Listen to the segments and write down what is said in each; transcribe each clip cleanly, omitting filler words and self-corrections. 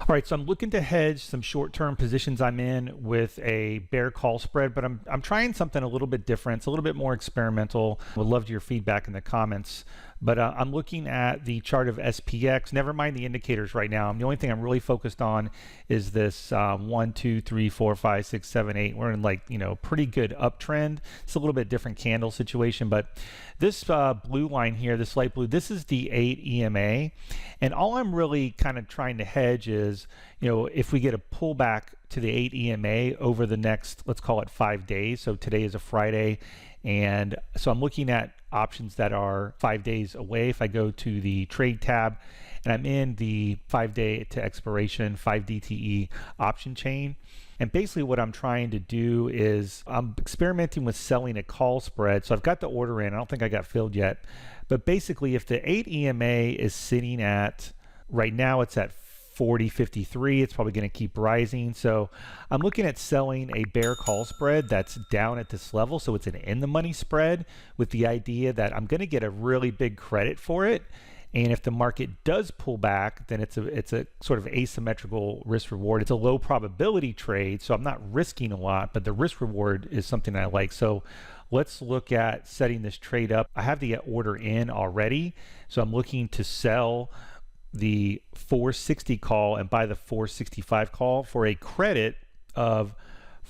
All right, so I'm looking to hedge some short-term positions I'm in with a bear call spread, but I'm trying something a little bit different. It's a little bit more experimental. Would love your feedback in the comments. But I'm looking at the chart of SPX. Never mind the indicators right now. The only thing I'm really focused on is this 1, 2, 3, 4, 5, 6, 7, 8. We're in pretty good uptrend. It's a little bit different candle situation, but this blue line here, this light blue, this is the 8 EMA. And all I'm really kind of trying to hedge is, if we get a pullback to the 8 EMA over the next, let's call it 5 days. So today is a Friday. And so I'm looking at options that are 5 days away. If I go to the trade tab and I'm in the 5-day to expiration 5 DTE option chain. And basically what I'm trying to do is I'm experimenting with selling a call spread. So I've got the order in. I don't think I got filled yet. But basically if the 8 EMA is sitting at, right now it's at 40.53, it's probably going to keep rising. So I'm looking at selling a bear call spread that's down at this level. So it's an in the money spread with the idea that I'm going to get a really big credit for it. And if the market does pull back, then it's a sort of asymmetrical risk reward. It's a low probability trade, so I'm not risking a lot, but the risk reward is something I like. So let's look at setting this trade up. I have the order in already, so I'm looking to sell the 460 call and buy the 465 call for a credit of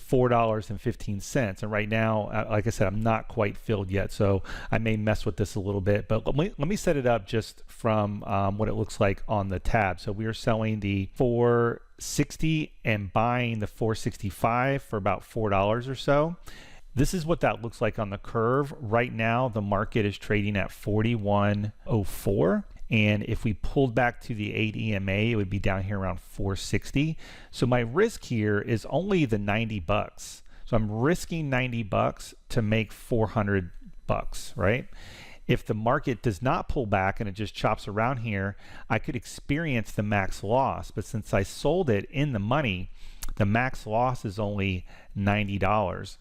$4.15. And right now, like I said, I'm not quite filled yet, so I may mess with this a little bit, but let me set it up just from what it looks like on the tab. So we are selling the 460 and buying the 465 for about $4 or so. This is what that looks like on the curve. Right now, the market is trading at 41.04. And if we pulled back to the 8 EMA, it would be down here around 460. So my risk here is only the 90 bucks. So I'm risking 90 bucks to make 400 bucks, right? If the market does not pull back and it just chops around here, I could experience the max loss. But since I sold it in the money, the max loss is only $90.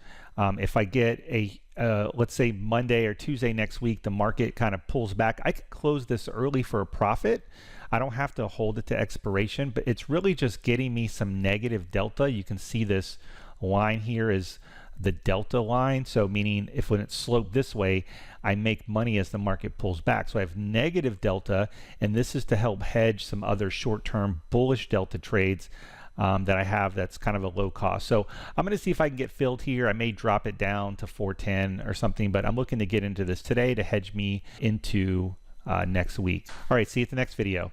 If I get a let's say Monday or Tuesday next week, the market kind of pulls back, I could close this early for a profit. I don't have to hold it to expiration, but it's really just getting me some negative delta. You can see this line here is the delta line. So meaning if when it's sloped this way, I make money as the market pulls back. So I have negative delta, and this is to help hedge some other short-term bullish delta trades that I have that's kind of a low cost. So I'm going to see if I can get filled here. I may drop it down to 410 or something, but I'm looking to get into this today to hedge me into next week. All right, see you at the next video.